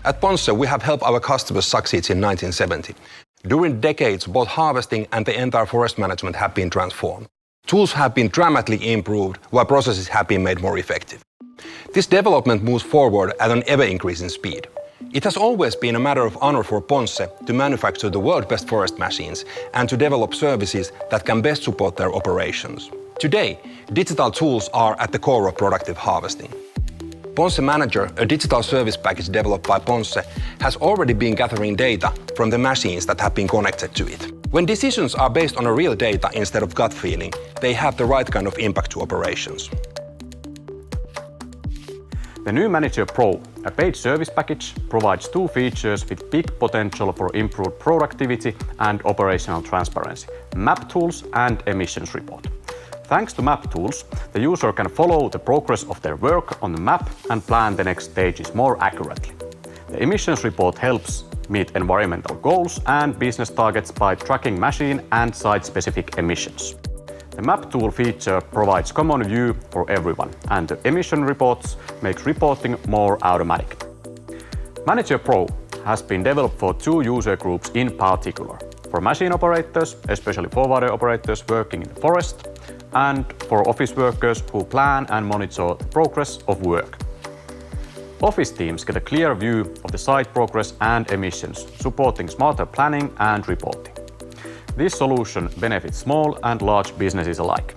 At Ponsse, we have helped our customers succeed since 1970. During decades, both harvesting and the entire forest management have been transformed. Tools have been dramatically improved, while processes have been made more effective. This development moves forward at an ever-increasing speed. It has always been a matter of honor for Ponsse to manufacture the world's best forest machines and to develop services that can best support their operations. Today, digital tools are at the core of productive harvesting. Ponsse Manager, a digital service package developed by Ponsse, has already been gathering data from the machines that have been connected to it. When decisions are based on a real data instead of gut feeling, they have the right kind of impact to operations. The new Manager Pro, a paid service package, provides two features with big potential for improved productivity and operational transparency: map tools and emissions report. Thanks to map tools, the user can follow the progress of their work on the map and plan the next stages more accurately. The emissions report helps meet environmental goals and business targets by tracking machine and site-specific emissions. The map tool feature provides common view for everyone, and the emission reports makes reporting more automatic. Manager Pro has been developed for two user groups in particular: for machine operators, especially forwarder operators working in the forest, and for office workers who plan and monitor the progress of work. Office teams get a clear view of the site progress and emissions, supporting smarter planning and reporting. This solution benefits small and large businesses alike.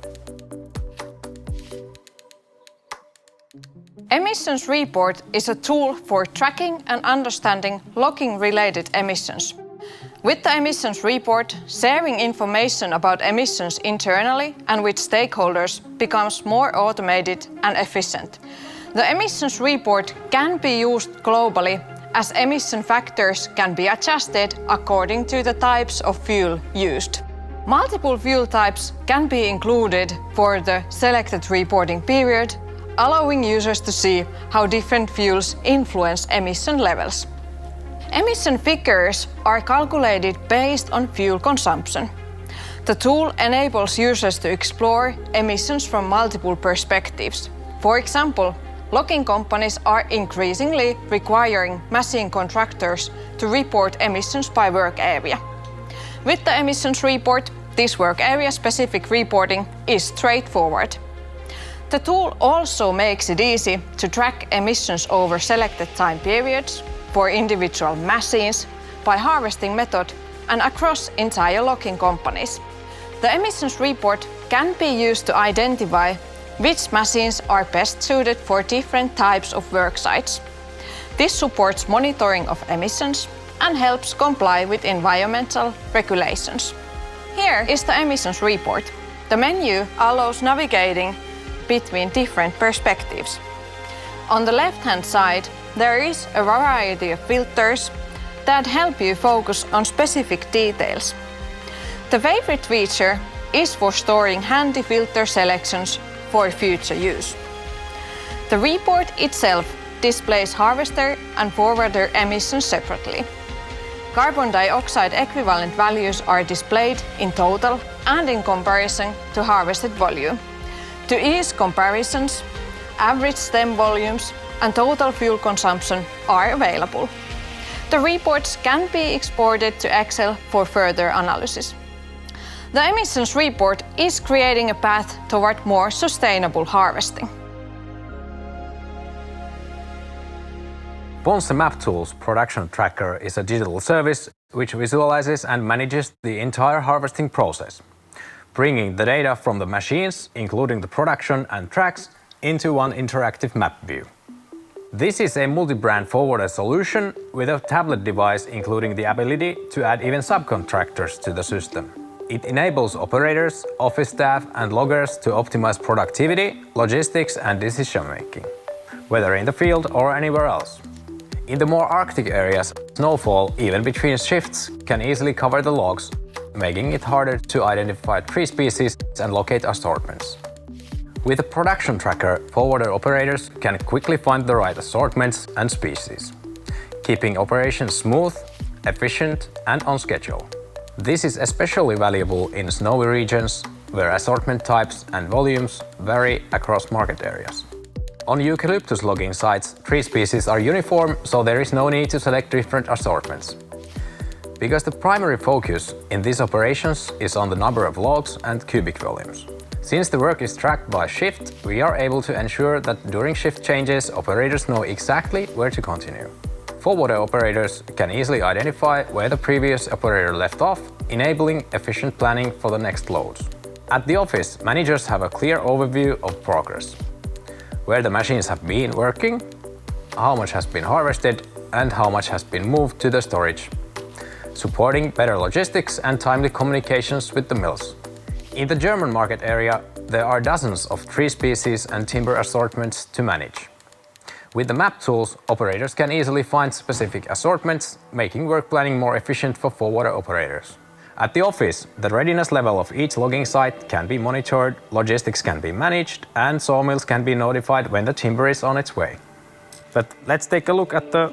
Emissions Report is a tool for tracking and understanding logging-related emissions. With the Emissions Report, sharing information about emissions internally and with stakeholders becomes more automated and efficient. The Emissions Report can be used globally, as emission factors can be adjusted according to the types of fuel used. Multiple fuel types can be included for the selected reporting period, allowing users to see how different fuels influence emission levels. Emission figures are calculated based on fuel consumption. The tool enables users to explore emissions from multiple perspectives. For example, logging companies are increasingly requiring machine contractors to report emissions by work area. With the emissions report, this work area-specific reporting is straightforward. The tool also makes it easy to track emissions over selected time periods for individual machines, by harvesting method, and across entire logging companies. The emissions report can be used to identify which machines are best suited for different types of work sites. This supports monitoring of emissions and helps comply with environmental regulations. Here is the emissions report. The menu allows navigating between different perspectives. On the left-hand side, there is a variety of filters that help you focus on specific details. The favorite feature is for storing handy filter selections for future use. The report itself displays harvester and forwarder emissions separately. Carbon dioxide equivalent values are displayed in total and in comparison to harvested volume. To ease comparisons, average stem volumes and total fuel consumption are available. The reports can be exported to Excel for further analysis. The emissions report is creating a path toward more sustainable harvesting. Ponsse Map Tools Production Tracker is a digital service which visualizes and manages the entire harvesting process, bringing the data from the machines, including the production and tracks, into one interactive map view. This is a multi-brand forwarder solution with a tablet device including the ability to add even subcontractors to the system. It enables operators, office staff and loggers to optimize productivity, logistics and decision-making, whether in the field or anywhere else. In the more Arctic areas, snowfall, even between shifts, can easily cover the logs, making it harder to identify tree species and locate assortments. With a production tracker, forwarder operators can quickly find the right assortments and species, keeping operations smooth, efficient and on schedule. This is especially valuable in snowy regions, where assortment types and volumes vary across market areas. On eucalyptus logging sites, tree species are uniform, so there is no need to select different assortments. Because the primary focus in these operations is on the number of logs and cubic volumes. Since the work is tracked by shift, we are able to ensure that during shift changes, operators know exactly where to continue. Forwarder operators can easily identify where the previous operator left off, enabling efficient planning for the next loads. At the office, managers have a clear overview of progress. Where the machines have been working, how much has been harvested, and how much has been moved to the storage, supporting better logistics and timely communications with the mills. In the German market area, there are dozens of tree species and timber assortments to manage. With the map tools, operators can easily find specific assortments, making work planning more efficient for forwarder operators. At the office, the readiness level of each logging site can be monitored, logistics can be managed, and sawmills can be notified when the timber is on its way. But let's take a look at the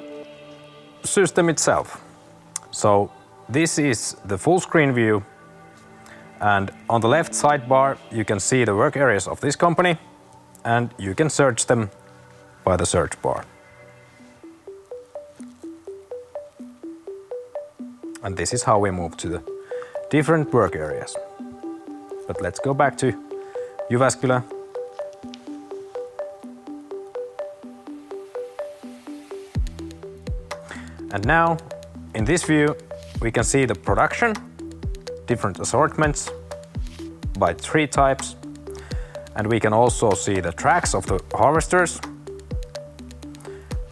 system itself. So this is the full screen view, and on the left sidebar you can see the work areas of this company, and you can search them by the search bar. And this is how we move to the different work areas. But let's go back to Jyväskylä. And now, in this view, we can see the production, different assortments by tree types, and we can also see the tracks of the harvesters,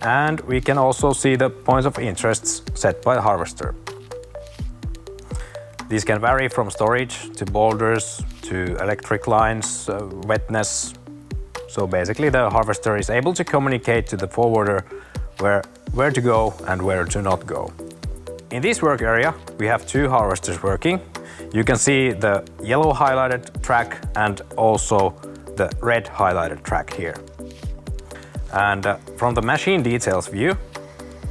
and we can also see the points of interests set by the harvester. These can vary from storage to boulders to electric lines, wetness. So basically the harvester is able to communicate to the forwarder where to go and where to not go. In this work area, we have two harvesters working. You can see the yellow highlighted track and also the red highlighted track here. And from the machine details view,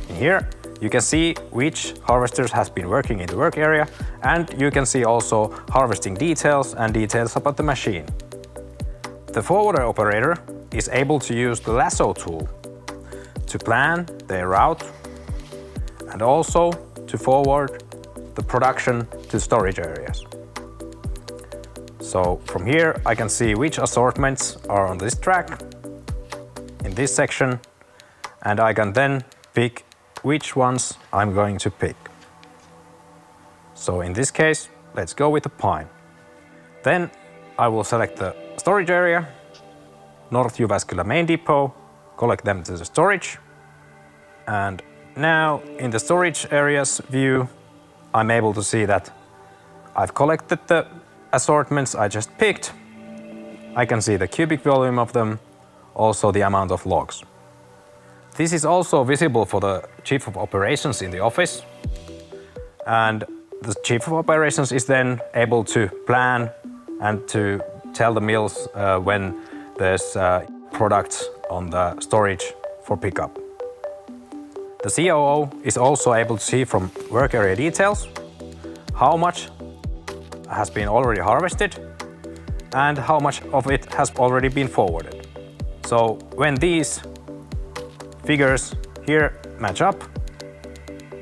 in here, you can see which harvesters has been working in the work area, and you can see also harvesting details and details about the machine. The forwarder operator is able to use the lasso tool to plan their route and also to forward the production to storage areas. So from here I can see which assortments are on this track in this section, and I can then pick which ones I'm going to pick. So in this case, let's go with the pine. Then I will select the storage area, North Jyväskylä main depot, collect them to the storage. And now in the storage areas view, I'm able to see that I've collected the assortments I just picked. I can see the cubic volume of them, also the amount of logs. This is also visible for the Chief of Operations in the office. And the Chief of Operations is then able to plan and to tell the mills when there's products on the storage for pickup. The COO is also able to see from work area details how much has been already harvested and how much of it has already been forwarded. So when these figures here match up,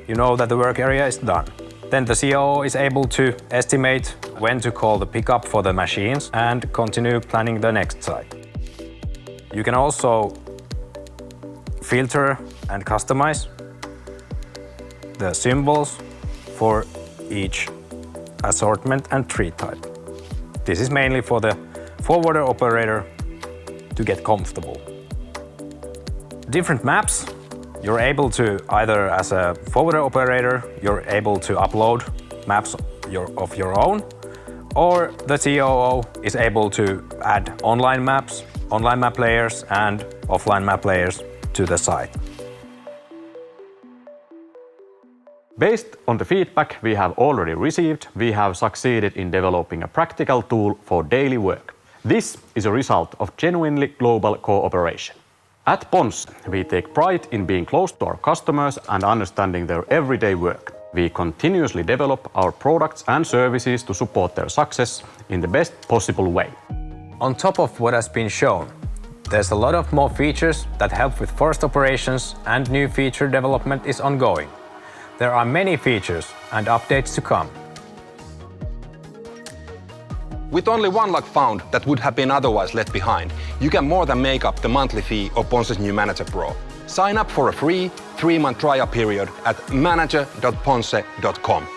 you know that the work area is done. Then the COO is able to estimate when to call the pickup for the machines and continue planning the next site. You can also filter and customize the symbols for each assortment and tree type. This is mainly for the forwarder operator to get comfortable. Different maps, you're able to either as a forwarder operator, you're able to upload maps of your own, or the COO is able to add online maps, online map layers and offline map layers to the site. Based on the feedback we have already received, we have succeeded in developing a practical tool for daily work. This is a result of genuinely global cooperation. At Ponsse, we take pride in being close to our customers and understanding their everyday work. We continuously develop our products and services to support their success in the best possible way. On top of what has been shown, There's a lot of more features that help with forest operations, and new feature development is ongoing. There are many features and updates to come. With only one log found that would have been otherwise left behind, you can more than make up the monthly fee of Ponsse Manager Pro. Sign up for a free 3-month trial period at manager.ponsse.com.